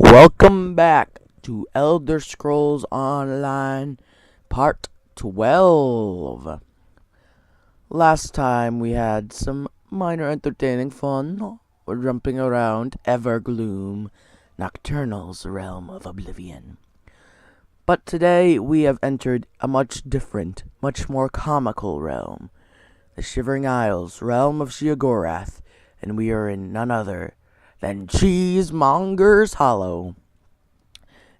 Welcome back to Elder Scrolls Online Part 12. Last time we had some minor entertaining fun. We're jumping around Evergloom, Nocturnal's realm of oblivion. But today we have entered a much different, much more comical realm. The Shivering Isles, realm of Sheogorath, and we are in none other than Cheesemonger's Hollow.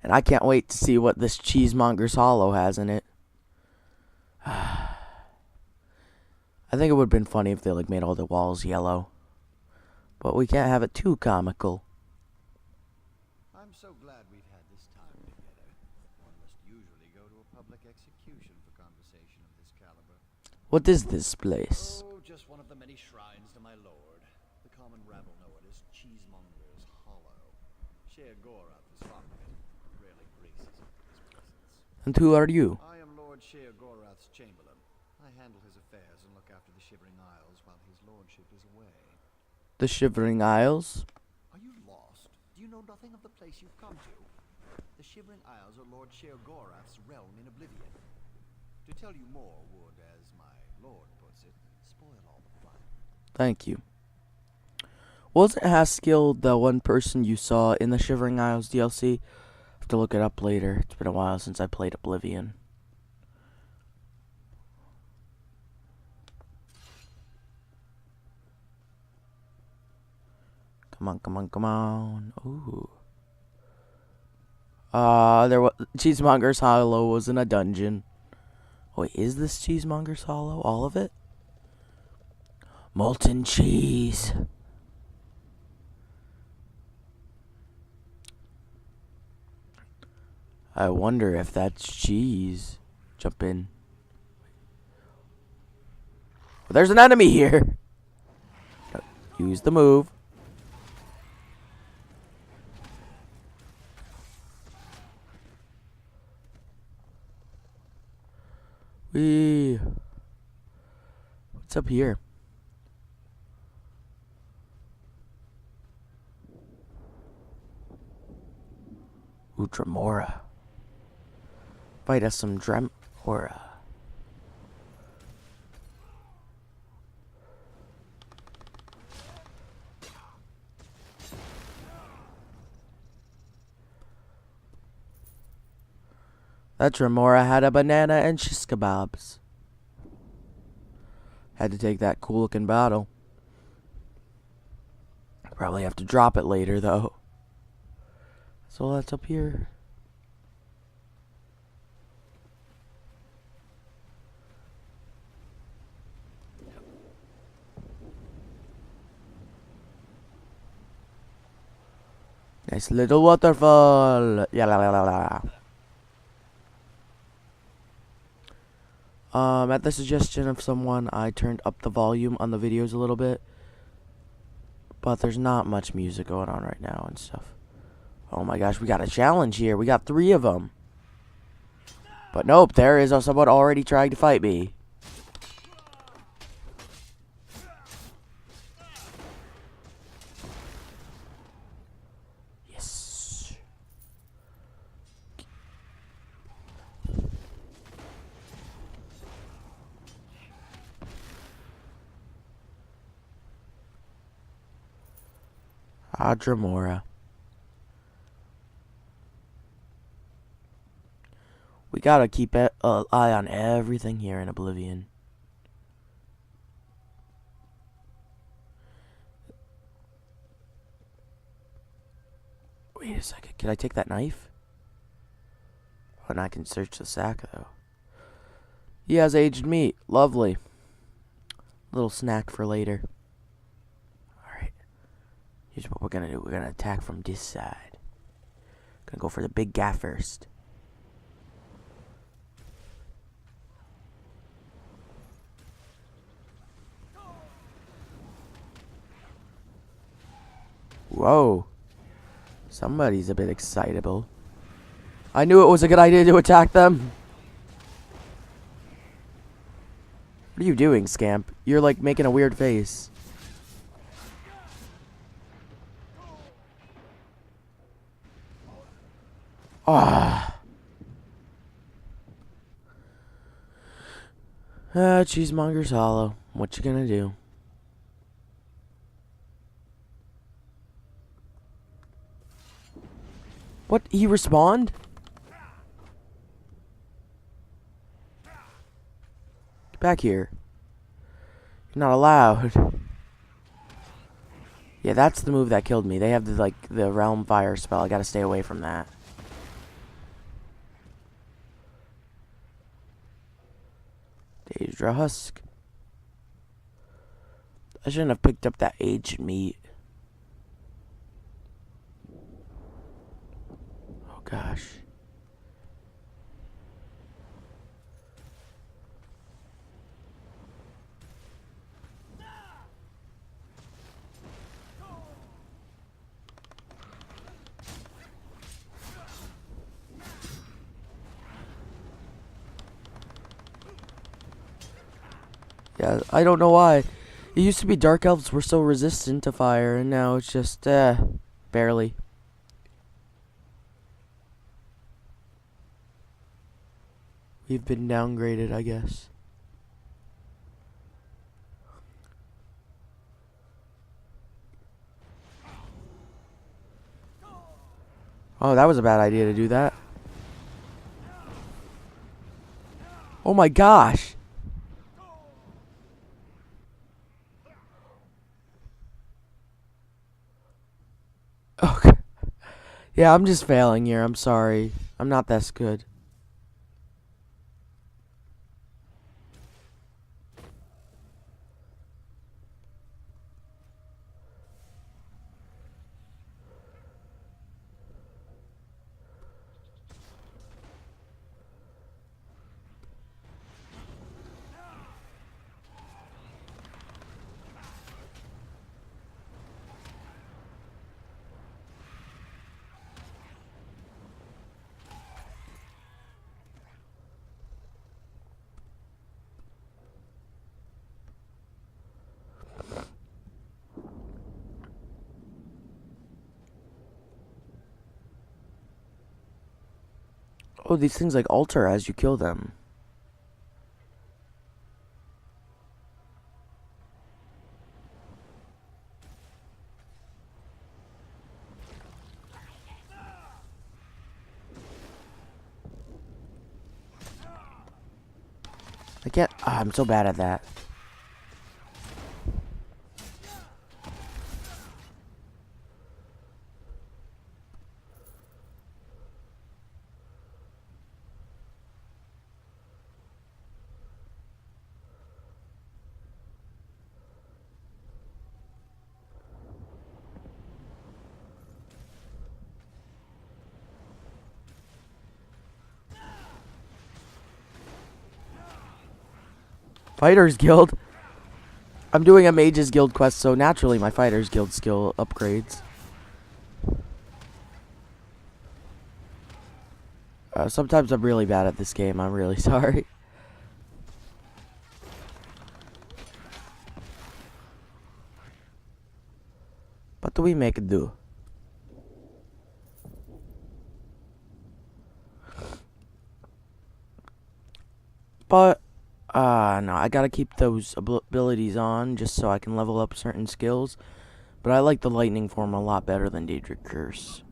And I can't wait to see what this Cheesemonger's Hollow has in it. I think it would have been funny if they made all the walls yellow. But we can't have it too comical. I'm so glad we've had this time together. One must usually go to a public execution for conversation of this caliber. What is this place? Oh, just one of the many shrines to my lord. The common rabble know it as Cheesemonger's Hollow. Sheogorath is fond of it, but rarely graces it with his presence. And who are you? I am Lord Sheogorath's chamberlain. I handle his affairs and look after the Shivering Isles while his lordship is away. The Shivering Isles? Are you lost? Do you know nothing of the place you've come to? The Shivering Isles are Lord Sheogorath's realm in oblivion. To tell you more would, as my lord puts it, spoil all the fun. Thank you. Wasn't Haskell the one person you saw in the Shivering Isles DLC? I have to look it up later. It's been a while since I played Oblivion. Come on, come on, come on. Ooh. Cheesemonger's Hollow was in a dungeon. Wait, is this Cheesemonger's Hollow? All of it? Molten cheese. I wonder if that's cheese. Jump in. Well, there's an enemy here. Use the move. What's up here? Dremora. Fight us some Dremora. That Dremora had a banana and shish kebabs. Had to take that cool looking bottle. Probably have to drop it later though. So that's up here. Nice little waterfall. Yeah, la, la, la, la. At the suggestion of someone, I turned up the volume on the videos a little bit. But there's not much music going on right now and stuff. Oh my gosh, we got a challenge here. We got 3 of them. But nope, there is someone already trying to fight me. Yes. Dremora. We gotta keep an eye on everything here in Oblivion. Wait a second, can I take that knife? Oh, and I can search the sack though. He has aged meat. Lovely. Little snack for later. Alright. Here's what we're gonna do. We're gonna attack from this side. Gonna go for the big guy first. Whoa. Somebody's a bit excitable. I knew it was a good idea to attack them. What are you doing, Scamp? You're like making a weird face. Ah. Cheesemonger's hollow. What you gonna do? What? He respawned? Get back here. You're not allowed. Yeah, that's the move that killed me. They have the Realm Fire spell. I gotta stay away from that. Daedra Husk. I shouldn't have picked up that aged meat. Oh gosh. Yeah, I don't know why. It used to be Dark Elves were so resistant to fire, and now it's just, barely. We've been downgraded, I guess. Oh, that was a bad idea to do that. Oh my gosh! Okay. Yeah, I'm just failing here. I'm sorry. I'm not this good. Oh, these things like alter as you kill them. I can't. I'm so bad at that. Fighters Guild. I'm doing a Mages Guild quest, so naturally my Fighters Guild skill upgrades. Sometimes I'm really bad at this game. I'm really sorry. What do we make it do? But, no, I gotta keep those abilities on just so I can level up certain skills. But I like the lightning form a lot better than Daedric Curse.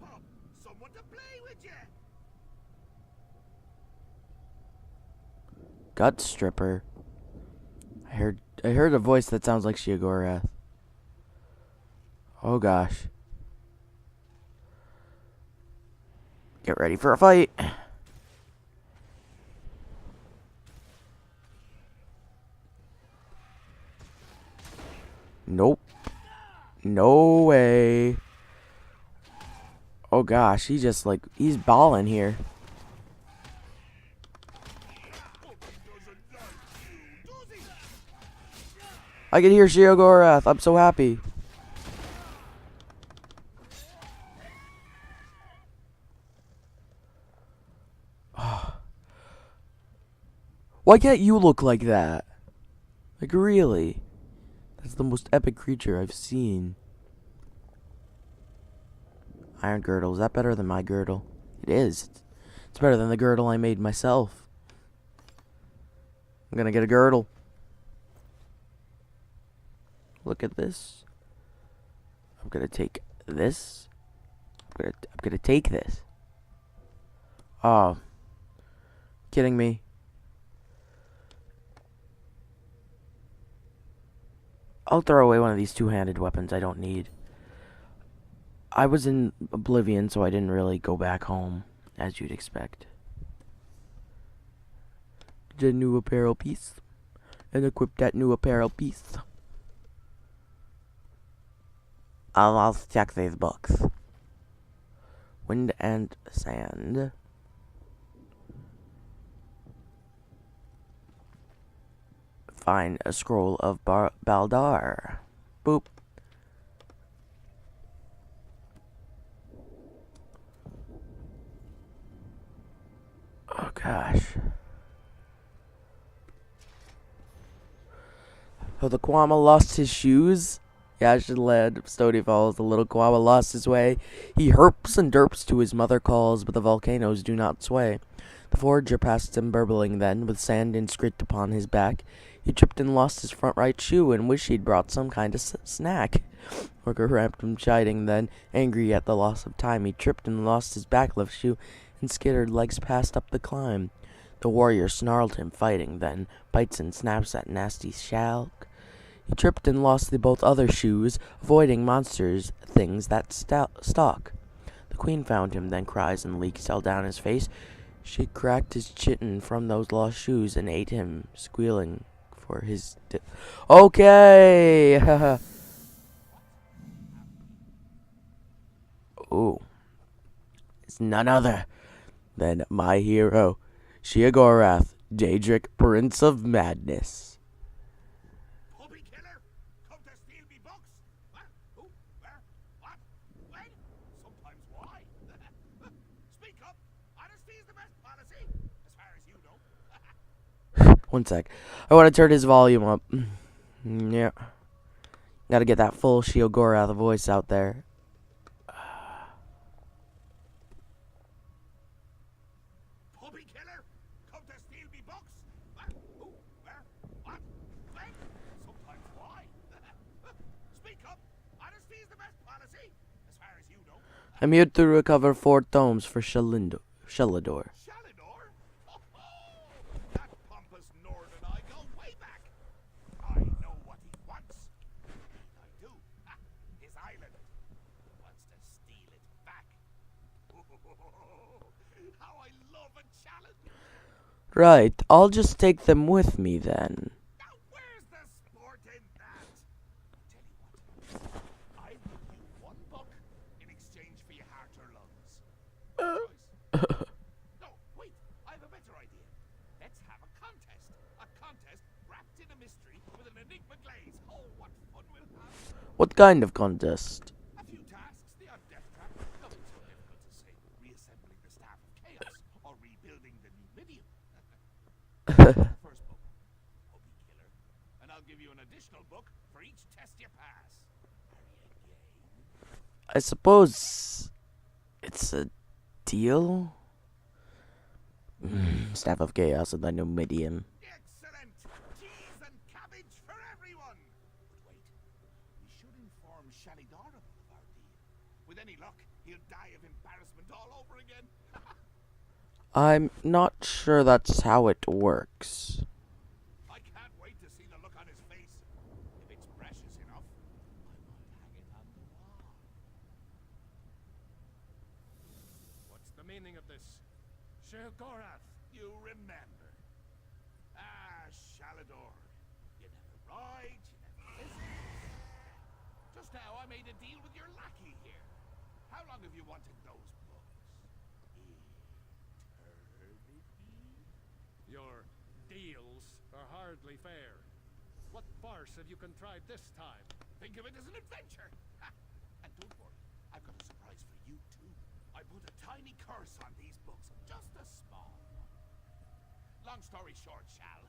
Gut Stripper. I heard a voice that sounds like Sheogorath. Oh gosh. Get ready for a fight. Nope. No way. Oh gosh, he's balling here. I can hear Sheogorath. I'm so happy. Why can't you look like that? Like, really? That's the most epic creature I've seen. Iron Girdle. Is that better than my girdle? It is. It's better than the girdle I made myself. I'm gonna get a girdle. Look at this. I'm gonna take this. I'm gonna take this. Oh. Kidding me. I'll throw away one of these two-handed weapons I don't need. I was in Oblivion, so I didn't really go back home, as you'd expect. Get a new apparel piece. And equip that new apparel piece. I'll check these books. Wind and Sand. Find a scroll of Baldar. Boop. Oh gosh. Oh, the Kwama lost his shoes. Yashin led Stony Falls. The little Kwama lost his way. He herps and derps to his mother calls, but the volcanoes do not sway. The forager passed him burbling then, with sand inscript upon his back. He tripped and lost his front right shoe, and wished he'd brought some kind of snack. Worker ramped him chiding then, angry at the loss of time. He tripped and lost his back left shoe, and skittered legs passed up the climb. The warrior snarled him, fighting then, bites and snaps at nasty shalk. He tripped and lost the both other shoes, avoiding monsters, things that stalk. The queen found him, then cries and leaks fell down his face. She cracked his chitin from those lost shoes and ate him, squealing for his okay! Ooh. It's none other than my hero, Sheogorath, Daedric, Prince of Madness. One sec. I want to turn his volume up. Yeah. Gotta get that full Sheogorath voice out there. I'm here to recover 4 tomes for Shelador. That pompous Nord and I go way back. I know what he wants. I do. His island. He wants to steal it back. How I love a challenge. Right, I'll just take them with me then. Now where's the sport in that? Tell you what. I'll give you 1 book in exchange for your heart or lungs. No, wait. I have a better idea. Let's have a contest. A contest wrapped in a mystery with an enigma glaze. Oh, what fun we'll have. What kind of contest? A few tasks, the odd death trap. Nothing so difficult to say. Reassembling the Staff of Chaos or rebuilding the Numidium. First book, Hobby Killer. And I'll give you an additional book for each test you pass. Are you game? I suppose it's a deal? Staff of Chaos and the Numidium. Excellent! Cheese and cabbage for everyone! But wait, we should inform Sheogorath of our deal. With any luck, he'll die of embarrassment all over again. I'm not sure that's how it works. I can't wait to see the look on his face. If it's precious enough, I might hang it on the wall. What's the meaning of this? Sheogorath! You remember. Sheogorath. You never ride, you never listen. Just now I made a deal with your lackey here. How long have you wanted those books? Eternity? Your deals are hardly fair. What farce have you contrived this time? Think of it as an adventure. And don't worry, I've got a surprise for you too. I put a tiny curse on these books, just a small one. Long story short, Shal,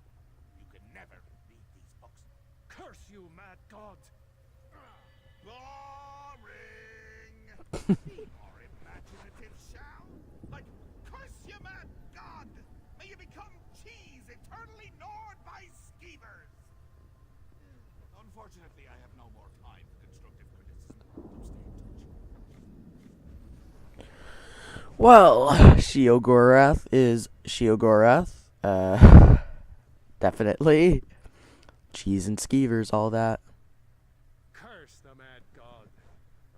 you can never read these books. Curse you, mad god! Boring! Be more imaginative, Shal. Like, curse you, mad eternally gnawed by skeevers. Unfortunately, I have no more time for constructive criticism. So stay in touch. Well, Sheogorath is Sheogorath. Definitely. Cheese and skeevers, all that. Curse the mad god.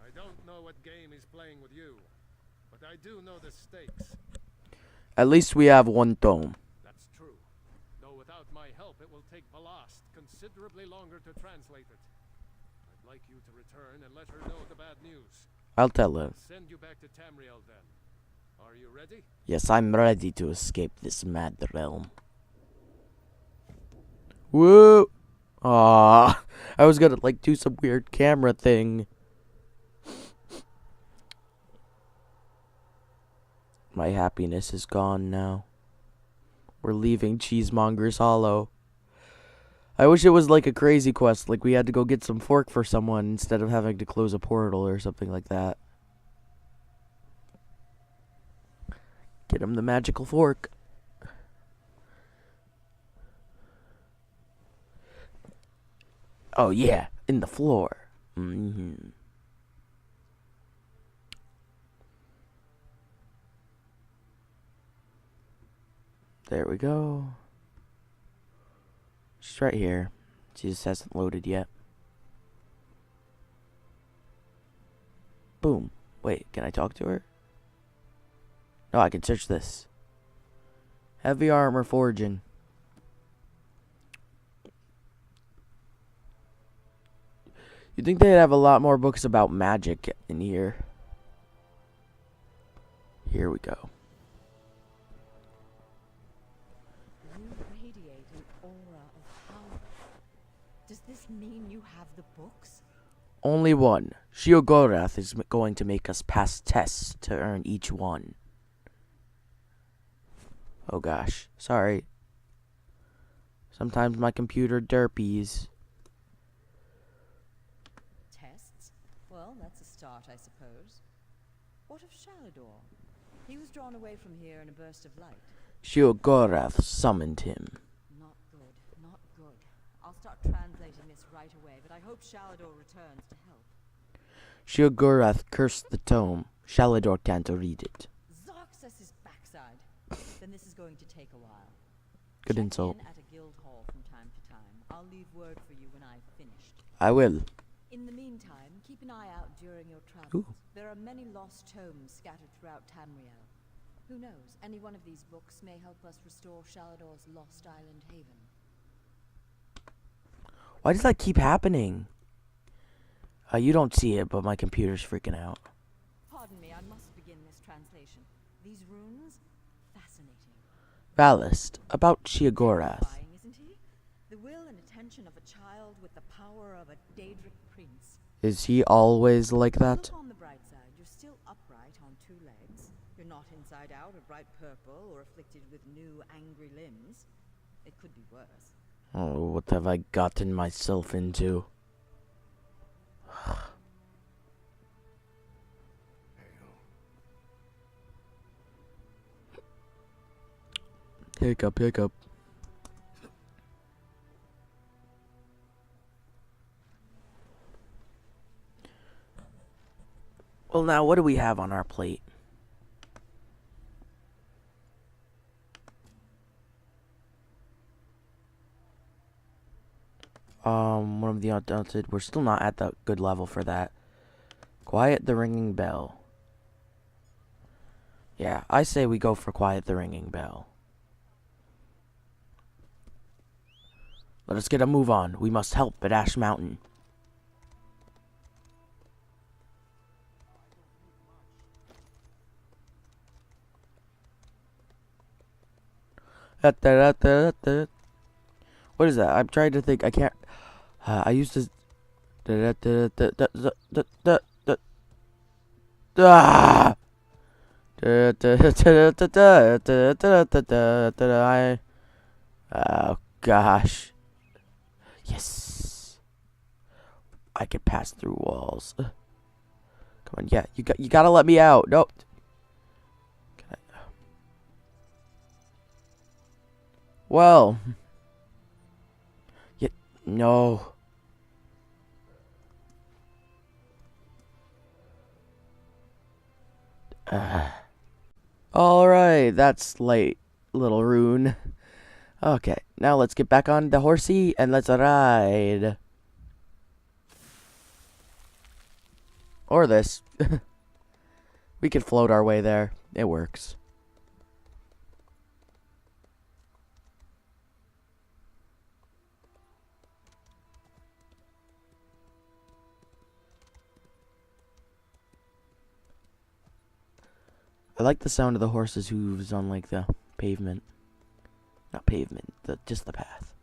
I don't know what game he's playing with you, but I do know the stakes. At least we have one tome. That's true. Though without my help, it will take Balast considerably longer to translate it. I'd like you to return and let her know the bad news. I'll tell her. Send you back to Tamriel then. Are you ready? Yes, I'm ready to escape this mad realm. Woo! Ah, I was gonna like do some weird camera thing. My happiness is gone now. We're leaving Cheesemonger's Hollow. I wish it was like a crazy quest, like we had to go get some fork for someone instead of having to close a portal or something like that. Get him the magical fork. Oh yeah, in the floor. There we go. She's right here. She just hasn't loaded yet. Boom. Wait, can I talk to her? No, I can search this. Heavy armor forging. You'd think they'd have a lot more books about magic in here. Here we go. You radiate an aura of power. Does this mean you have the books? Only one. Sheogorath is going to make us pass tests to earn each one. Oh gosh, sorry. Sometimes my computer derpies. Tests? Well, that's a start, I suppose. What of Shalador? He was drawn away from here in a burst of light. Sheogorath summoned him. Not good, not good. I'll start translating this right away, but I hope Shalador returns to help. Sheogorath cursed the tome. Shalador can't read it. Zarxus' backside. Then this is going to take a while. Good Check insult. in at a guild hall from time to time. I'll leave word for you when I've finished. I will. In the meantime, keep an eye out during your travels. Ooh. There are many lost tomes scattered throughout Tamriel. Who knows, any one of these books may help us restore Shalador's lost island haven. Why does that keep happening? You don't see it, but my computer's freaking out. Pardon me, I must begin this translation. These runes? Fascinating. Ballast. About Sheogorath. Terrifying, isn't he? The will and attention of a child with the power of a Daedric prince. Is he always like that? Look on the bright side. You're still upright on two legs. You're not inside out or bright purple or afflicted with new angry limbs. It could be worse. Oh, what have I gotten myself into? Hiccup, hiccup. Well, now, what do we have on our plate? One of the undaunted. We're still not at the good level for that. Quiet the ringing bell. Yeah, I say we go for quiet the ringing bell. Let us get a move on. We must help at Ash Mountain. What is that? I'm trying to think. I can't. I used to. Ah! Oh gosh. Yes. I can pass through walls. Come on, yeah. You gotta let me out. Nope. Well. No. Alright, that's late, little rune. Okay, now let's get back on the horsey and let's ride. Or this. We could float our way there. It works. I like the sound of the horse's hooves on like the pavement. Not pavement, just the path.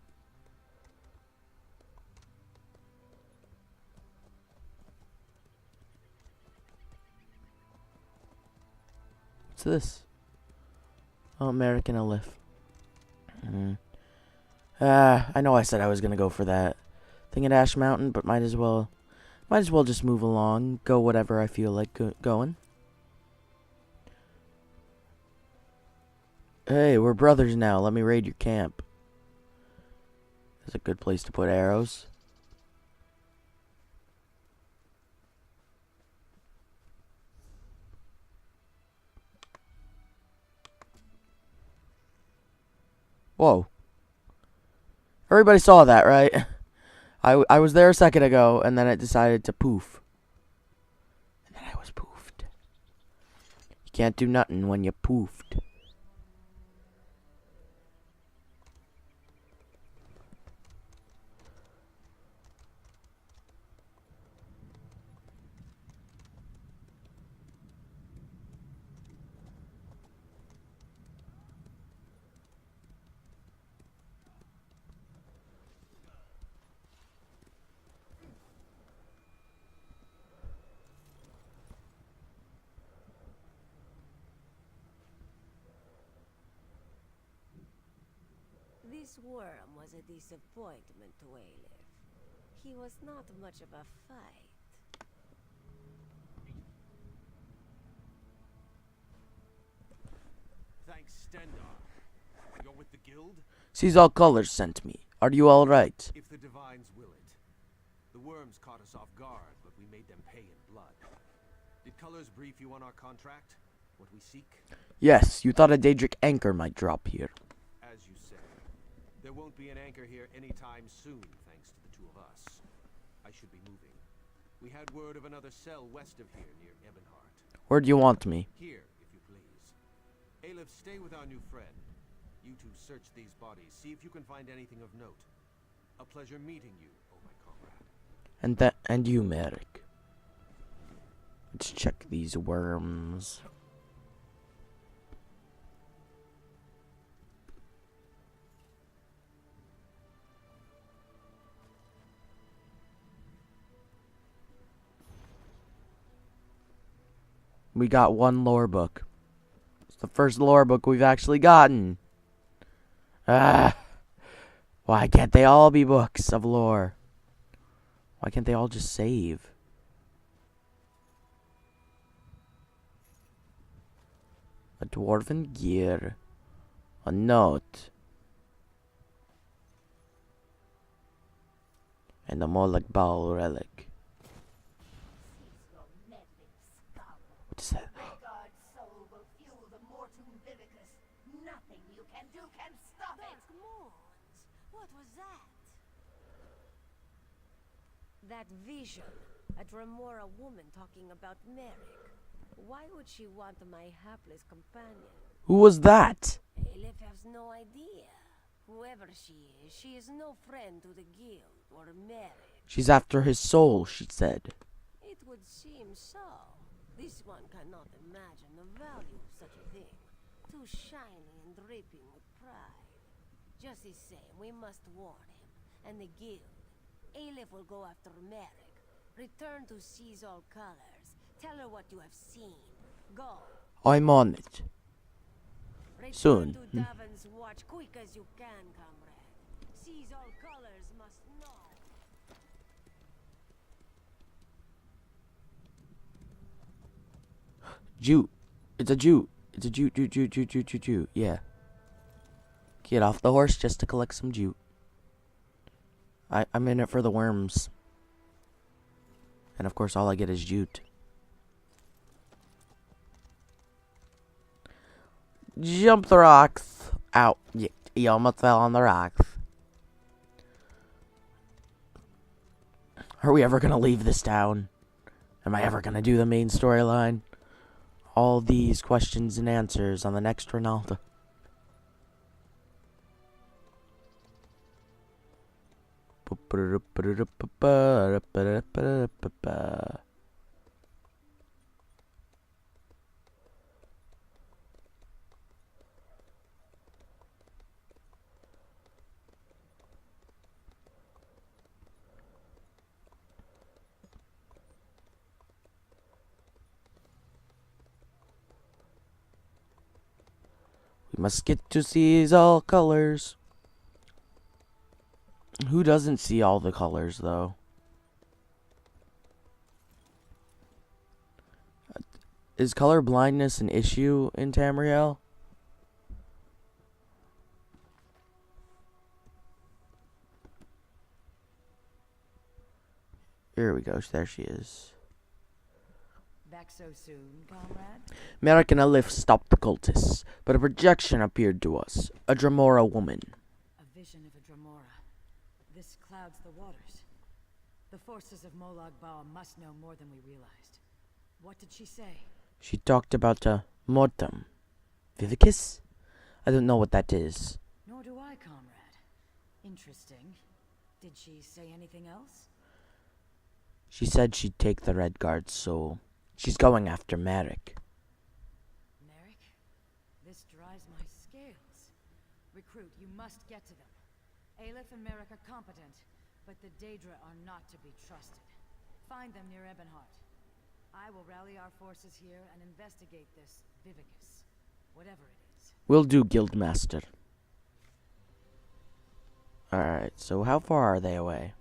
What's this? Oh, American Olive. I know I said I was gonna go for that thing at Ash Mountain, but might as well just move along, go whatever I feel like going. Hey, we're brothers now. Let me raid your camp. That's a good place to put arrows. Whoa. Everybody saw that, right? I was there a second ago, and then it decided to poof. And then I was poofed. You can't do nothing when you poofed. This worm was a disappointment to Aleph. He was not much of a fight. Thanks, Stendar. You're with the guild? Sees all colors sent me. Are you all right? If the divines will it. The worms caught us off guard, but we made them pay in blood. Did colors brief you on our contract? What we seek? Yes, you thought a Daedric anchor might drop here. As you say. There won't be an anchor here anytime soon, thanks to the two of us. I should be moving. We had word of another cell west of here, near Ebonheart. Where do you want me? Here, if you please. Aleph, stay with our new friend. You two search these bodies, see if you can find anything of note. A pleasure meeting you, oh my comrade. And you, Merrick. Let's check these worms. We got one lore book. It's the first lore book we've actually gotten. Why can't they all be books of lore? Why can't they all just save? A dwarven gear. A note. And a Moloch Ball relic. What is that? God's soul will fuel the mortum vivicus. Nothing you can do can stop it. What was that? That vision. A Dremora woman talking about Merrick. Why would she want my hapless companion? Who was that? Aleph has no idea. Whoever she is no friend to the guild or Merrick. She's after his soul, she said. It would seem so. This one cannot imagine the value of such a thing. Too shiny and dripping with pride. Just the same, we must warn him. And the guild. Aleph will go after Merrick. Return to seize all colors. Tell her what you have seen. Go. I'm on it. Return Soon. to Davon's watch quick as you can, comrade. Seize all colors must know. Jew. It's a Jew. It's a Jew. Yeah. Get off the horse just to collect some jute. I'm in it for the worms. And of course, all I get is jute. Jump the rocks. Ow. You almost fell on the rocks. Are we ever gonna leave this town? Am I ever gonna do the main storyline? All these questions and answers on the next Ronaldo. We must get to see all colors. Who doesn't see all the colors, though? Is color blindness an issue in Tamriel? Here we go. There she is. Back so soon, comrade? Merrick and Elif stopped the cultists, but a projection appeared to us. A Dramora woman. A vision of a Dramora. This clouds the waters. The forces of Molag Bal must know more than we realized. What did she say? She talked about a mortem. Vivicus? I don't know what that is. Nor do I, comrade. Interesting. Did she say anything else? She said she'd take the Red Guard's soul. She's going after Merrick. Merrick? This dries my scales. Recruit, you must get to them. Aleph and Merrick are competent, but the Daedra are not to be trusted. Find them near Ebonheart. I will rally our forces here and investigate this Vivicus, whatever it is. Will do, Guildmaster. Alright, so how far are they away?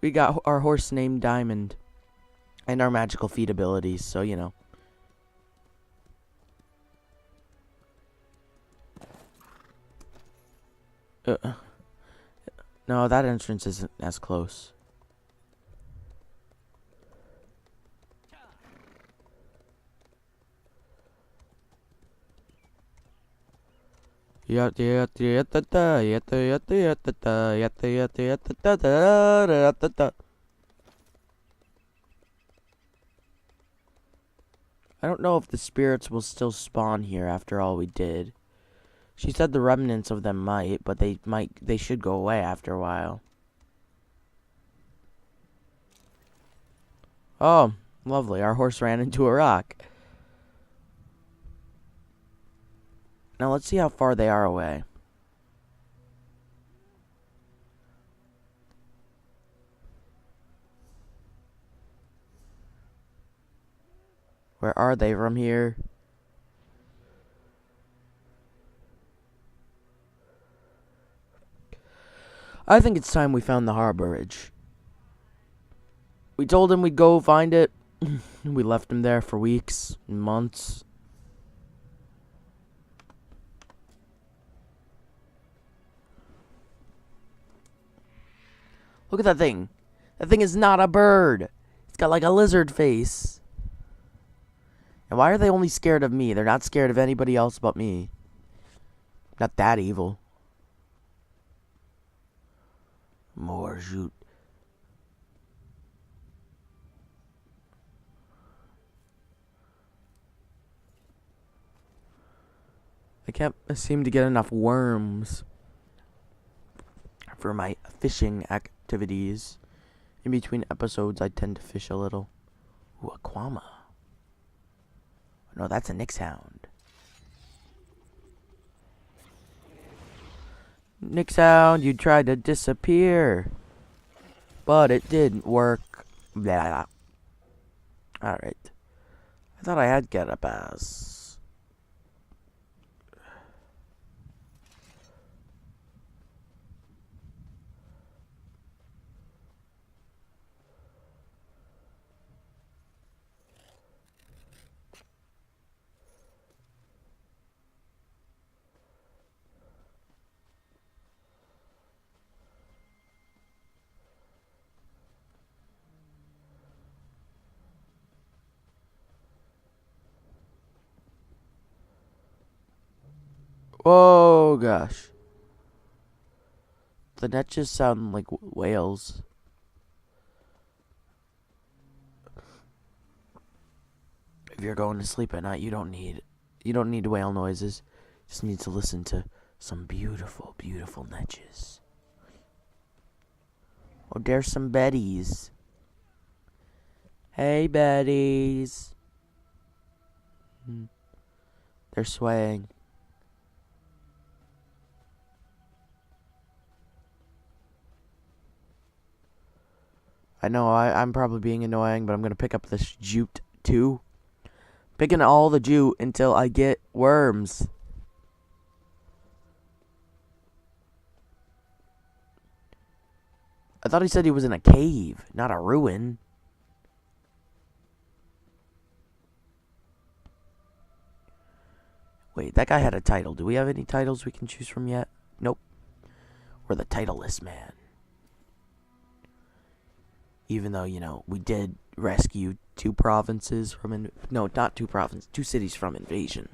We got our horse named Diamond. And our magical feat abilities, so you know. No, that entrance isn't as close. I don't know if the spirits will still spawn here after all we did. She said the remnants of them might, but they should go away after a while. Oh, lovely. Our horse ran into a rock. Now let's see how far they are away. Where are they from here? I think it's time we found the harborage. We told him we'd go find it. We left him there for weeks and months. Look at that thing. That thing is not a bird. It's got like a lizard face. And why are they only scared of me? They're not scared of anybody else but me. Not that evil. More jute. I can't seem to get enough worms for my fishing activities. In between episodes, I tend to fish a little. Ooh, a Quama. No, that's a Nixhound. Nixhound, you tried to disappear. But it didn't work. Blah. Alright. I thought I had Carapace. Oh gosh. The netches sound like whales. If you're going to sleep at night, you don't need whale noises. You just need to listen to some beautiful, beautiful netches. Oh, there's some betties. Hey, betties. They're swaying. I know I'm probably being annoying, but I'm gonna pick up this jute too. Picking all the jute until I get worms. I thought he said he was in a cave, not a ruin. Wait, that guy had a title. Do we have any titles we can choose from yet? Nope. We're the titleless man. Even though, we did rescue two provinces from no, not two provinces, two cities from invasion.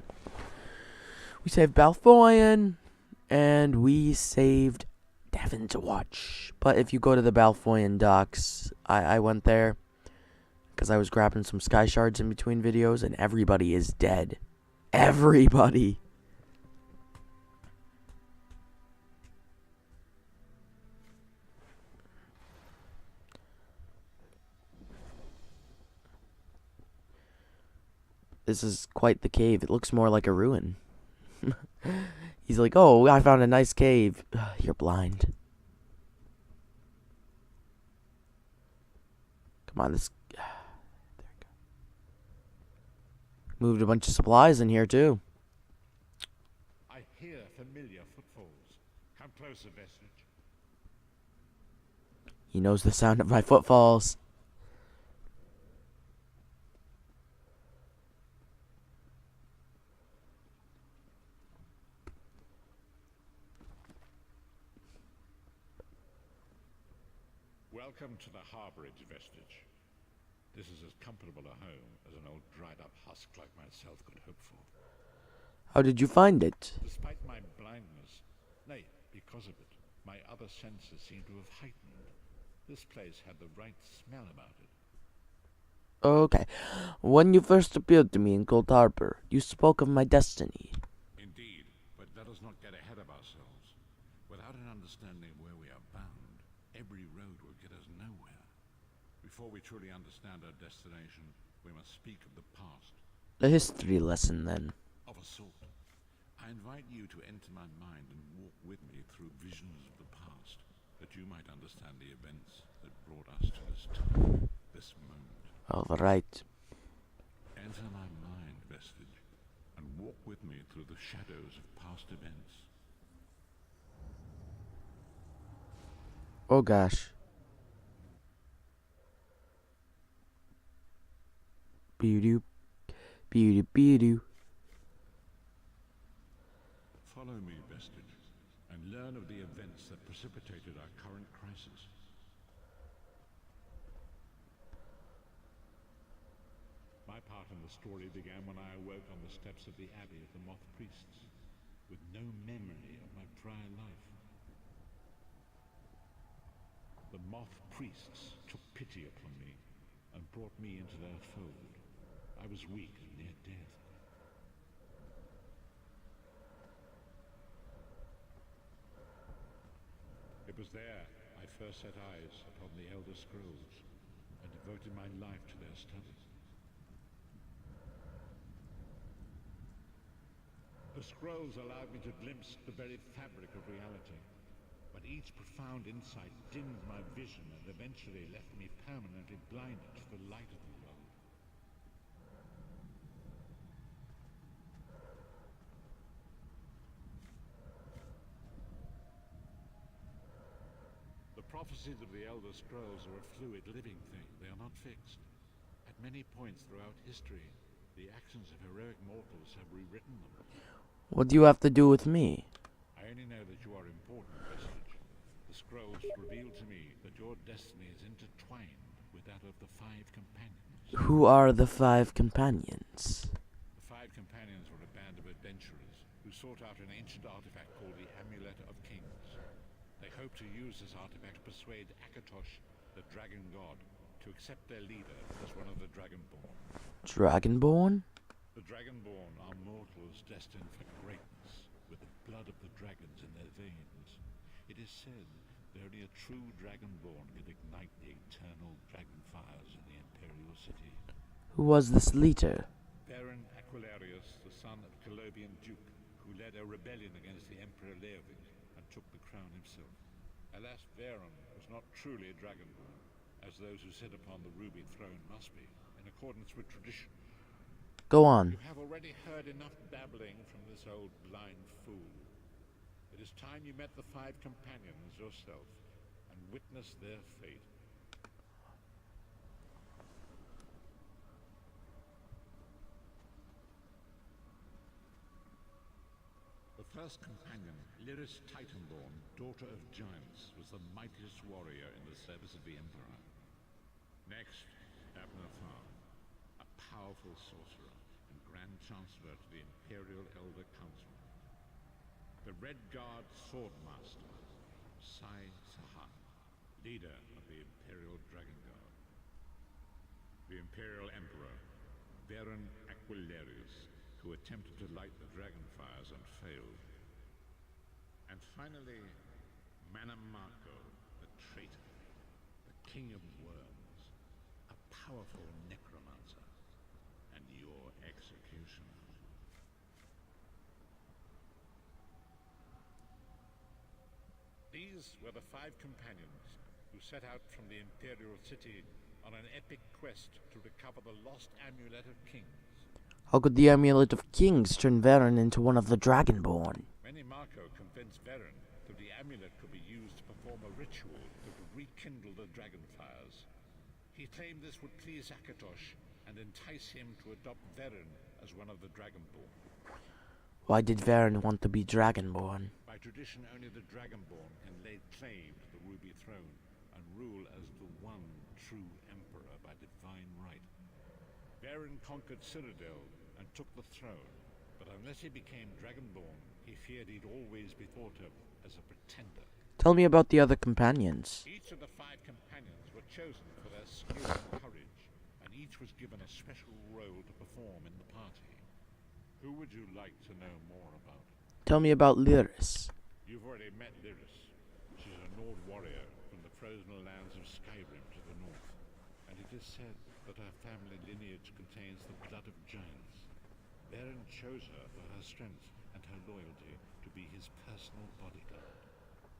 We saved Balfoyan, and we saved Devon's Watch. But if you go to the Balfoyan docks, I went there because I was grabbing some sky shards in between videos, and everybody is dead. Everybody. This is quite the cave. It looks more like a ruin. He's like, oh, I found a nice cave. You're blind. Come on, this... There we go. Moved a bunch of supplies in here, too. I hear familiar footfalls. Come closer, Vestige. He knows the sound of my footfalls. Welcome to the harborage, Vestige. This is as comfortable a home as an old dried-up husk like myself could hope for. How did you find it? Despite my blindness, nay, because of it, my other senses seem to have heightened. This place had the right smell about it. Okay. When you first appeared to me in Cold Harbor, you spoke of my destiny. Indeed, but let us not get ahead of ourselves. Without an understanding of where we are bound, every road will get us nowhere. Before we truly understand our destination, we must speak of the past. A history lesson, then. Of a sort. I invite you to enter my mind and walk with me through visions of the past, that you might understand the events that brought us to this time, this moment. All right. Enter my mind, Vestige, and walk with me through the shadows of past events. Oh gosh. Be-doo. Be-doo. Follow me, Vestige, and learn of the events that precipitated our current crisis. My part in the story began when I awoke on the steps of the Abbey of the Moth Priests, with no memory of my prior life. The Moth Priests took pity upon me and brought me into their fold. I was weak and near death. It was there I first set eyes upon the Elder Scrolls and devoted my life to their study. The scrolls allowed me to glimpse the very fabric of reality, but each profound insight dimmed my vision and eventually left me permanently blinded to the light of the world. The prophecies of the Elder Scrolls are a fluid, living thing. They are not fixed. At many points throughout history, the actions of heroic mortals have rewritten them. What do you have to do with me? I only know that you are important, Vestige. The scrolls reveal to me that your destiny is intertwined with that of the Five Companions. Who are the 5 companions? The Five Companions were a band of adventurers who sought out an ancient artifact called the Amulet of Kings. They hope to use this artifact to persuade Akatosh, the dragon god, to accept their leader as one of the Dragonborn. Dragonborn? The Dragonborn are mortals destined for greatness, with the blood of the dragons in their veins. It is said that only a true Dragonborn can ignite the eternal dragon fires in the Imperial City. Who was this leader? Baron Aquilarius, the son of Colobian Duke, who led a rebellion against the Emperor Leovic and took the crown himself. Alas, Baron was not truly a Dragonborn, as those who sit upon the ruby throne must be, in accordance with tradition. Go on. You have already heard enough babbling from this old blind fool. It is time you met the 5 companions yourself and witnessed their fate. The first companion, Lyris Titanborn, daughter of giants, was the mightiest warrior in the service of the Emperor. Next, Abner Thar, a powerful sorcerer and Grand Chancellor to the Imperial Elder Council. The Red Guard Swordmaster, Sai Sahan, leader of the Imperial Dragon Guard. The Imperial Emperor, Baron Aquilarius, who attempted to light the dragon fires and failed. And finally, Manamarco, the traitor, the king of worms, a powerful necromancer, and your executioner. These were the 5 companions who set out from the Imperial City on an epic quest to recover the lost Amulet of Kings. How could the Amulet of Kings turn Varen into one of the Dragonborn? Marco convinced Varen that the amulet could be used to perform a ritual that would rekindle the dragon fires. He claimed this would please Akatosh and entice him to adopt Varen as one of the Dragonborn. Why did Varen want to be Dragonborn? By tradition, only the Dragonborn can lay claim to the Ruby Throne and rule as the one true Emperor by divine right. Varen conquered Cyrodiil and took the throne, but unless he became Dragonborn, he feared he'd always be thought of as a pretender. Tell me about the other companions. Each of the 5 companions were chosen for their skill and courage, and each was given a special role to perform in the party. Who would you like to know more about? Tell me about Lyris. You've already met Lyris. She's a Nord warrior from the frozen lands of Skyrim to the north, and it is said that her family lineage contains the blood of giants. Varen chose her for her strength and her loyalty to be his personal bodyguard.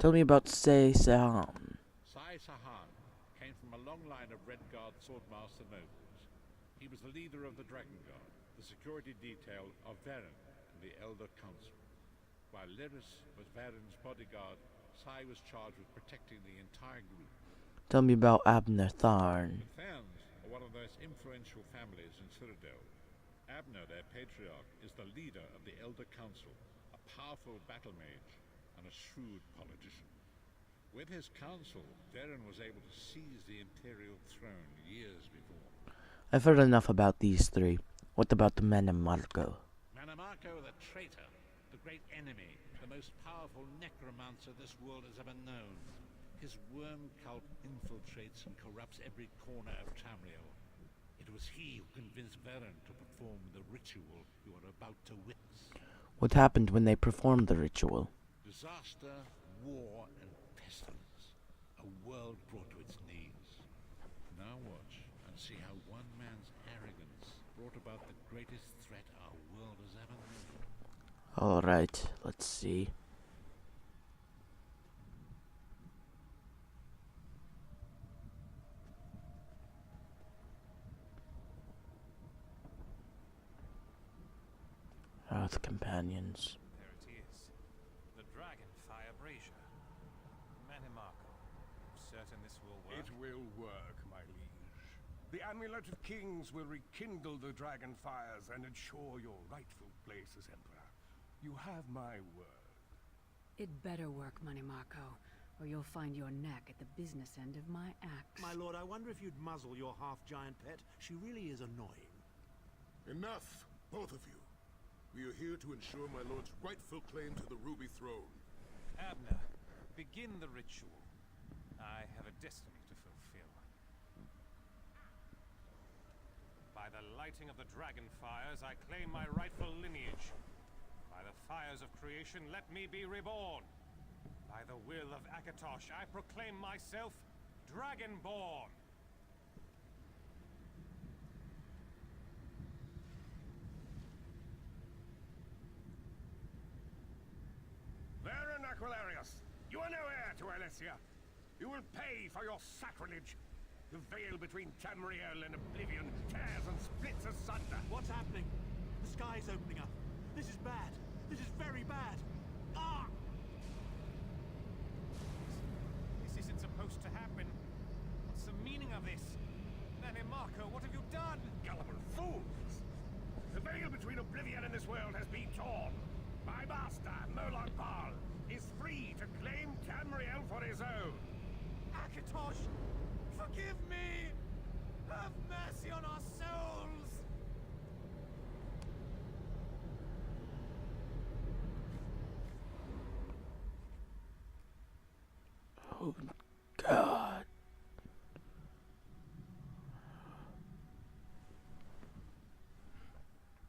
Tell me about Sai Sahan. Sai Sahan came from a long line of Red Guard Swordmaster nobles. He was the leader of the Dragon Guard, the security detail of Varen and the Elder Council. While Lyris was Varen's bodyguard, Sai was charged with protecting the entire group. Tell me about Abner Tharn. The Tharns are one of the most influential families in Cyrodiil. Abner, their patriarch, is the leader of the Elder Council, a powerful battle mage and a shrewd politician. With his council, Varen was able to seize the Imperial throne years before. I've heard enough about these 3. What about the Manamarco? Manamarco, the traitor, the great enemy, the most powerful necromancer this world has ever known. His worm cult infiltrates and corrupts every corner of Tamriel. It was he who convinced Varen to perform the ritual you are about to witness. What happened when they performed the ritual? Disaster, war, and pestilence. A world brought to its knees. Now watch and see how one man's arrogance brought about the greatest threat our world has ever known. Alright, let's see. The companions. There it is. The dragon fire brazier. Manimarco. Certain this will work? It will work, my liege. The Amulet of Kings will rekindle the dragon fires and ensure your rightful place as Emperor. You have my word. It better work, Manimarco, or you'll find your neck at the business end of my axe. My lord, I wonder if you'd muzzle your half-giant pet. She really is annoying. Enough, both of you. We are here to ensure my lord's rightful claim to the Ruby Throne. Abner, begin the ritual. I have a destiny to fulfill. By the lighting of the dragon fires, I claim my rightful lineage. By the fires of creation, let me be reborn. By the will of Akatosh, I proclaim myself Dragonborn. Baron Aquilarius, you are no heir to Alessia. You will pay for your sacrilege. The veil between Tamriel and Oblivion tears and splits asunder. What's happening? The sky's opening up. This is bad. This is very bad. Ah! This isn't supposed to happen. What's the meaning of this? Marco, what have you done? Gullible fools! The veil between Oblivion and this world has been torn. My master, Moloch Baal, is free to claim Tamriel for his own. Akatosh, forgive me! Have mercy on our souls! Oh, God.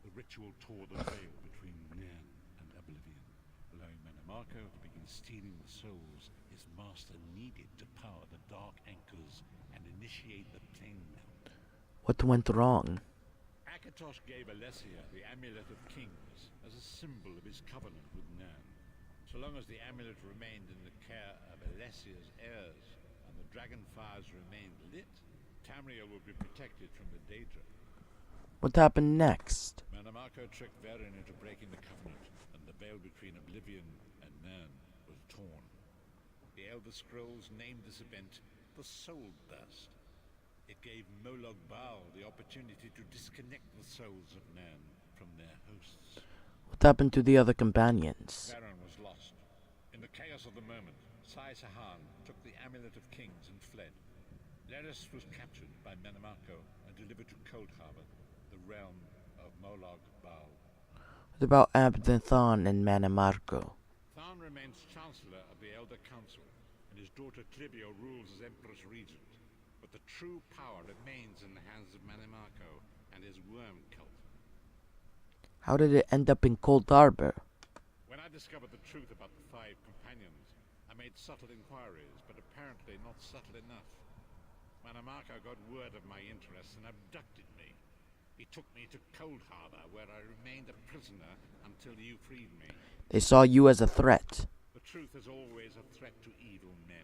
The ritual tore the veil between Nan and Oblivion, allowing Marco to begin stealing the souls his master needed to power the Dark Anchors and initiate the plane meld. What went wrong? Akatosh gave Alessia the Amulet of Kings as a symbol of his covenant with Nan. So long as the amulet remained in the care of Alessia's heirs and the dragon fires remained lit, Tamriel would be protected from the Daedra. What happened next? Marco tricked Varen into breaking the covenant, and the veil between Oblivion and Nan was torn. The Elder Scrolls named this event the Soul Burst. It gave Moloch Baal the opportunity to disconnect the souls of Nan from their hosts. What happened to the other companions? Varen was lost. In the chaos of the moment, Sai Sahan took the Amulet of Kings and fled. Leris was captured by Marco and delivered to Cold Harbor, the realm of Moloch Baal. What about Abnathan and Marco? Than remains Chancellor of the Elder Council, and his daughter Tribio rules as Empress Regent. But the true power remains in the hands of Marco and his worm cult. How did it end up in Cold Harbor? When I discovered the truth about the 5 companions, I made subtle inquiries, but apparently not subtle enough. Marco got word of my interests and abducted me. He took me to Cold Harbor, where I remained a prisoner until you freed me. They saw you as a threat. The truth is always a threat to evil men.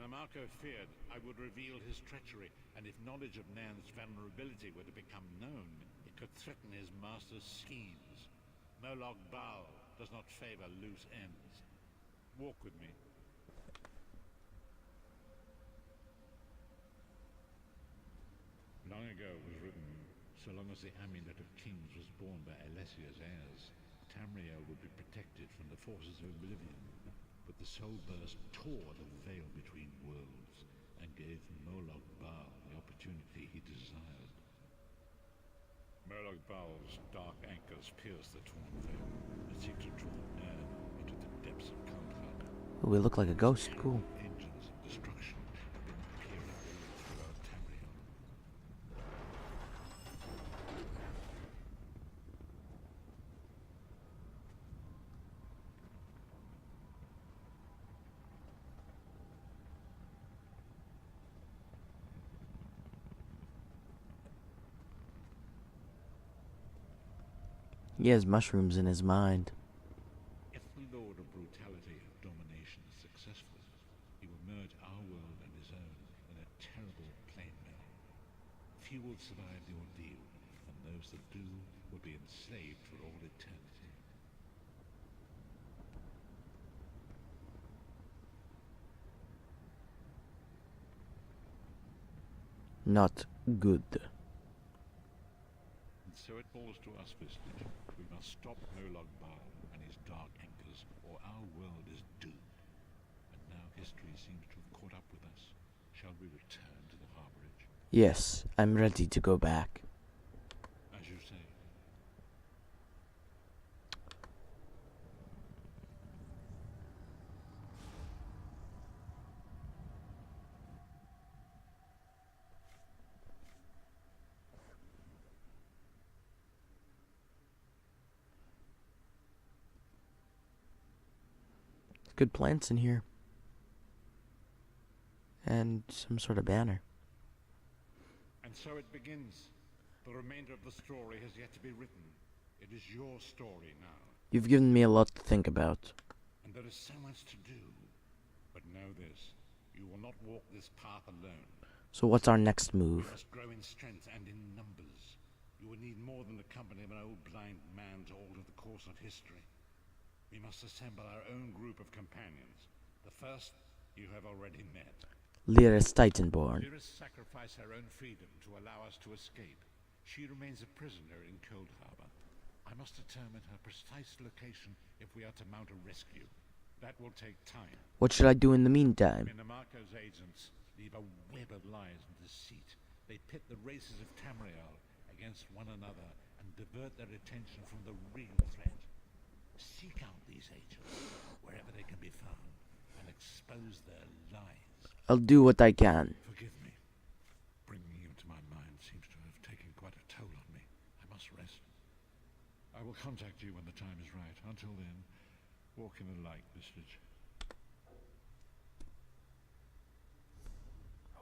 Marco feared I would reveal his treachery, and if knowledge of Nan's vulnerability were to become known, it could threaten his master's schemes. Moloch Baal does not favor loose ends. Walk with me. Long ago it was written, so long as the Amulet of Kings was borne by Alessia's heirs, Tamriel would be protected from the forces of Oblivion. But the Soul Burst tore the veil between worlds and gave Moloch Baal the opportunity he desired. Moloch Baal's dark anchors pierced the torn veil and seemed to draw Nan into the depths of Cold Harbor. We look like a ghost. Cool. Engines of destruction have been appearing all throughout Tamriel. He has mushrooms in his mind. If the Lord of Brutality and Domination is successful, he will merge our world and his own in a terrible plane meld. Few will survive the ordeal, and those that do will be enslaved for all eternity. Not good. And so it falls to us, Vistage. We must stop Moloch Baal and his dark anchors, or our world is doomed. And now history seems to have caught up with us. Shall we return to the harborage? Yes, I'm ready to go back. As you say. good plants in here. And some sort of banner. And so it begins. The remainder of the story has yet to be written. It is your story now. You've given me a lot to think about. And there is so much to do. But know this, you will not walk this path alone. So what's our next move? You must grow in strength and in numbers. You will need more than the company of an old blind man to alter the course of history. We must assemble our own group of companions. The first you have already met. Lyris Titanborn. Lyris sacrificed her own freedom to allow us to escape. She remains a prisoner in Cold Harbor. I must determine her precise location if we are to mount a rescue. That will take time. What should I do in the meantime? Minamarco's agents leave a web of lies and deceit. They pit the races of Tamriel against one another and divert their attention from the real threat. Seek out these agents wherever they can be found and expose their lies. I'll do what I can. Forgive me. Bringing you to my mind seems to have taken quite a toll on me. I must rest. I will contact you when the time is right. Until then, walk in the light, Vistage.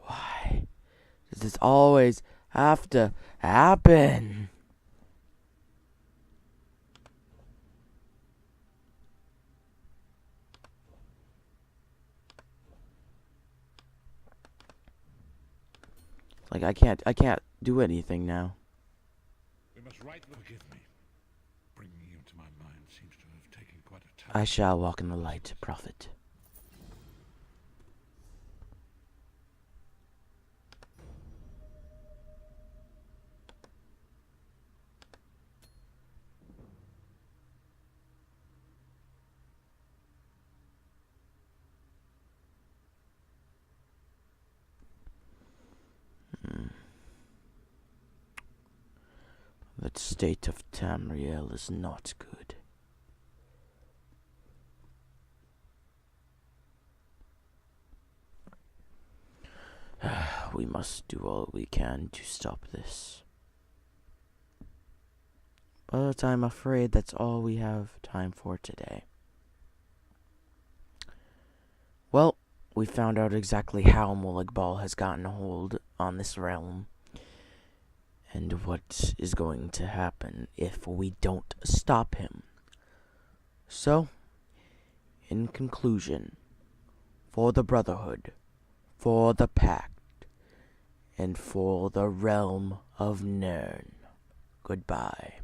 Why does this always have to happen? Like I can't do anything now. We must write the forgive me. Bringing you to my mind seems to have taken quite a toll. I shall walk in the light, Prophet. The state of Tamriel is not good. We must do all we can to stop this. But I'm afraid that's all we have time for today. Well, we found out exactly how Molag Bal has gotten a hold on this realm. And what is going to happen if we don't stop him. So, in conclusion, for the Brotherhood, for the Pact, and for the realm of Nirn, goodbye.